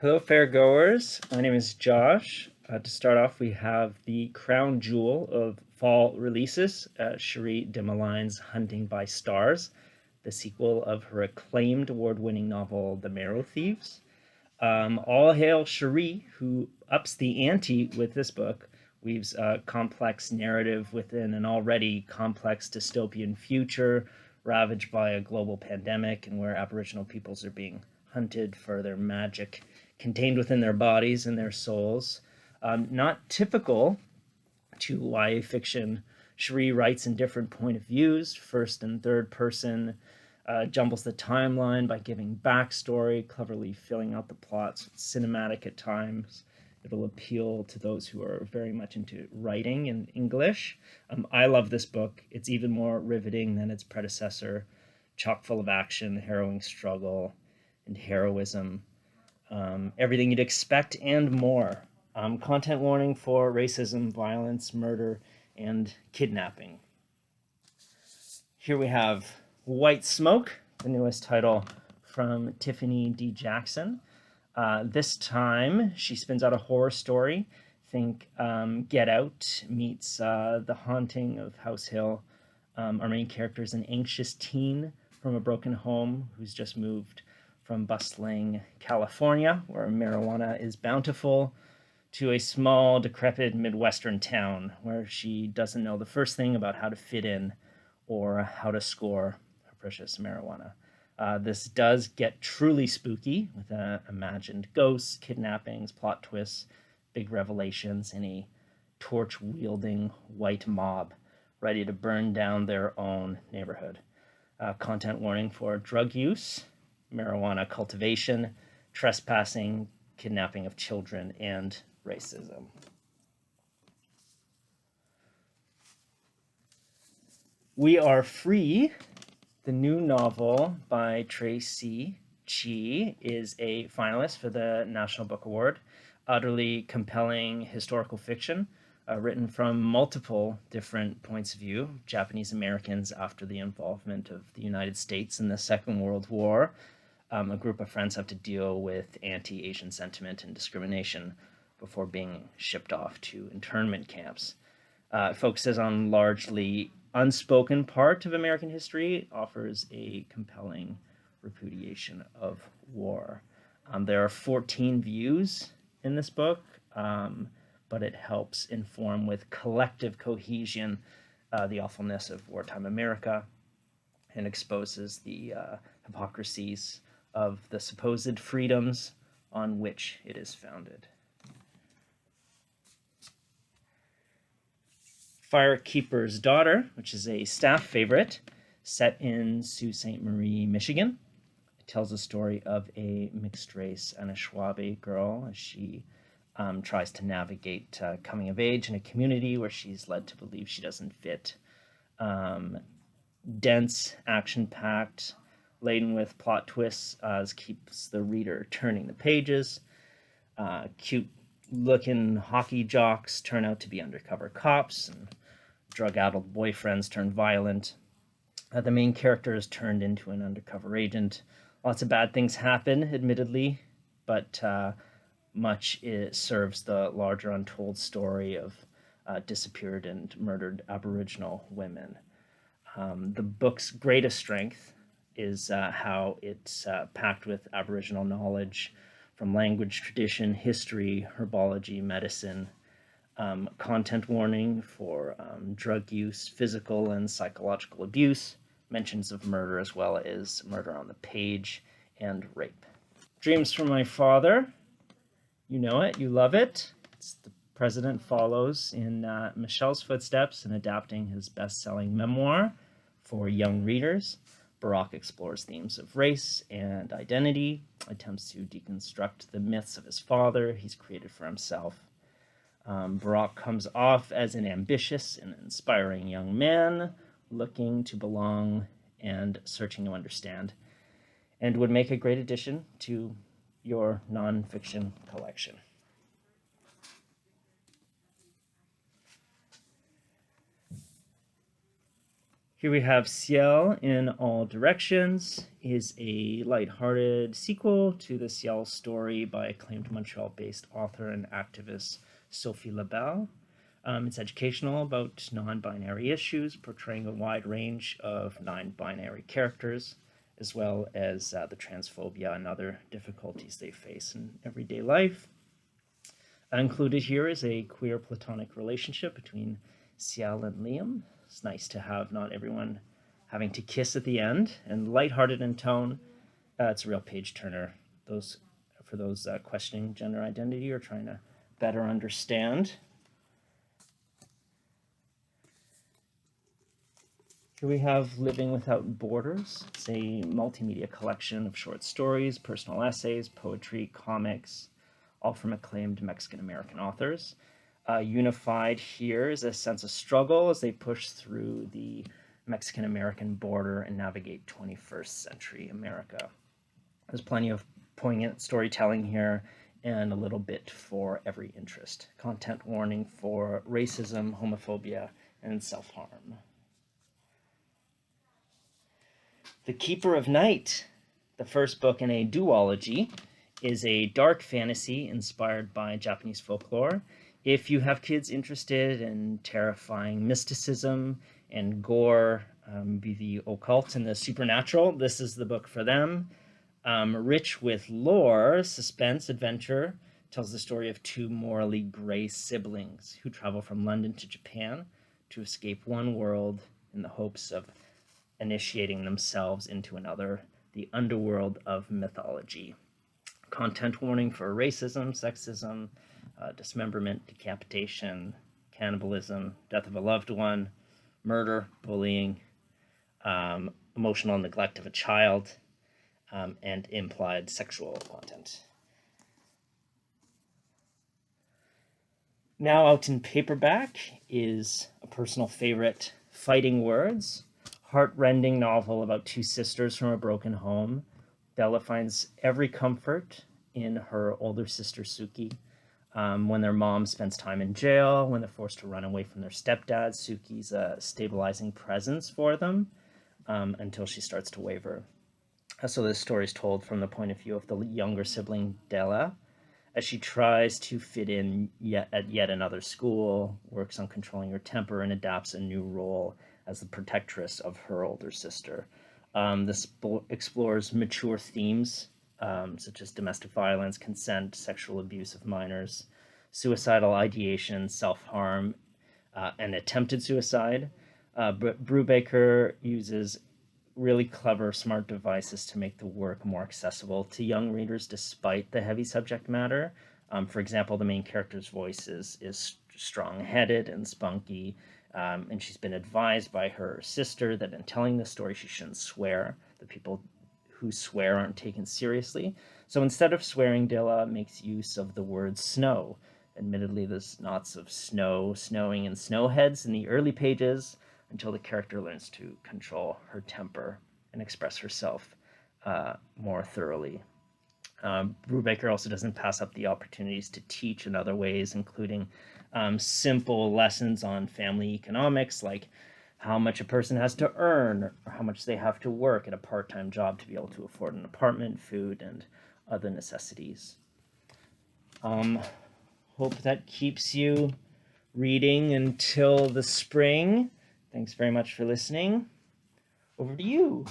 Hello, fairgoers. My name is Josh. To start off, we have the crown jewel of fall releases, Cherie Dimaline's Hunting by Stars, the sequel of her acclaimed award-winning novel, The Marrow Thieves. All hail Cherie, who ups the ante with this book, weaves a complex narrative within an already complex dystopian future ravaged by a global pandemic and where Aboriginal peoples are being hunted for their magic contained within their bodies and their souls. Not typical to YA fiction, Cherie writes in different point of views, first and third person, jumbles the timeline by giving backstory, cleverly filling out the plots, cinematic at times. It'll appeal to those who are very much into writing in English. I love this book. It's even more riveting than its predecessor, chock full of action, harrowing struggle, and heroism. Everything you'd expect and more. Content warning for racism, violence, murder, and kidnapping. Here we have White Smoke, the newest title from Tiffany D. Jackson. This time, she spins out a horror story. Think Get Out meets The Haunting of House Hill. Our main character is an anxious teen from a broken home who's just moved from bustling California, where marijuana is bountiful, to a small, decrepit Midwestern town where she doesn't know the first thing about how to fit in or how to score her precious marijuana. This does get truly spooky with imagined ghosts, kidnappings, plot twists, big revelations, and a torch wielding white mob ready to burn down their own neighborhood. Content warning for drug use, marijuana cultivation, trespassing, kidnapping of children, and racism. We Are Free, the new novel by Tracy Chee, is a finalist for the National Book Award. Utterly compelling historical fiction, written from multiple different points of view. Japanese Americans after the involvement of the United States in the Second World War. A group of friends have to deal with anti-Asian sentiment and discrimination before being shipped off to internment camps. It focuses on largely unspoken part of American history, offers a compelling repudiation of war. There are 14 views in this book, but it helps inform with collective cohesion the awfulness of wartime America and exposes the hypocrisies of the supposed freedoms on which it is founded. Firekeeper's Daughter, which is a staff favorite, set in Sault Ste. Marie, Michigan. It tells the story of a mixed-race Anishinaabe girl as she tries to navigate coming of age in a community where she's led to believe she doesn't fit. Dense, action-packed, laden with plot twists, keeps the reader turning the pages. Cute-looking hockey jocks turn out to be undercover cops, and drug-addled boyfriends turn violent. The main character is turned into an undercover agent. Lots of bad things happen, admittedly, but much it serves the larger untold story of disappeared and murdered Aboriginal women. The book's greatest strength is how it's packed with Aboriginal knowledge from language, tradition, history, herbology, medicine. Content warning for drug use, physical and psychological abuse, mentions of murder as well as murder on the page, and rape. Dreams from My Father. You know it, you love it. The president follows in Michelle's footsteps in adapting his best-selling memoir for young readers. Barack explores themes of race and identity, attempts to deconstruct the myths of his father he's created for himself. Barack comes off as an ambitious and inspiring young man looking to belong and searching to understand, and would make a great addition to your nonfiction collection. Here we have Ciel in All Directions is a lighthearted sequel to the Ciel story by acclaimed Montreal-based author and activist Sophie Labelle. It's educational about non-binary issues, portraying a wide range of non-binary characters, as well as the transphobia and other difficulties they face in everyday life. Included here is a queer platonic relationship between Ciel and Liam. It's nice to have not everyone having to kiss at the end, and lighthearted in tone. It's a real page turner. For those questioning gender identity or trying to better understand. Here we have Living Without Borders. It's a multimedia collection of short stories, personal essays, poetry, comics, all from acclaimed Mexican-American authors. Unified here is a sense of struggle as they push through the Mexican-American border and navigate 21st century America. There's plenty of poignant storytelling here and a little bit for every interest. Content warning for racism, homophobia, and self-harm. The Keeper of Night, the first book in a duology, is a dark fantasy inspired by Japanese folklore. If you have kids interested in terrifying mysticism and gore, be the occult and the supernatural, this is the book for them. Rich with lore, suspense, adventure, tells the story of two morally gray siblings who travel from London to Japan to escape one world in the hopes of initiating themselves into another, the underworld of mythology. Content warning for racism, sexism, dismemberment, decapitation, cannibalism, death of a loved one, murder, bullying, emotional neglect of a child, and implied sexual content. Now out in paperback is a personal favorite, Fighting Words, heart-rending novel about two sisters from a broken home. Della finds every comfort in her older sister Suki. When their mom spends time in jail, when they're forced to run away from their stepdad, Suki's a stabilizing presence for them until she starts to waver. So this story is told from the point of view of the younger sibling, Della, as she tries to fit in at yet another school, works on controlling her temper, and adapts a new role as the protectress of her older sister. This explores mature themes such as domestic violence, consent, sexual abuse of minors, suicidal ideation, self-harm, and attempted suicide. Brubaker uses really clever, smart devices to make the work more accessible to young readers despite the heavy subject matter. For example, the main character's voice is strong-headed and spunky, and she's been advised by her sister that in telling the story she shouldn't swear. The people who swear aren't taken seriously. So instead of swearing, Della makes use of the word snow. Admittedly, there's lots of snow, snowing, and snowheads in the early pages until the character learns to control her temper and express herself more thoroughly. Brubaker also doesn't pass up the opportunities to teach in other ways, including simple lessons on family economics, like how much a person has to earn or how much they have to work at a part-time job to be able to afford an apartment, food, and other necessities. Hope that keeps you reading until the spring. Thanks very much for listening. Over to you.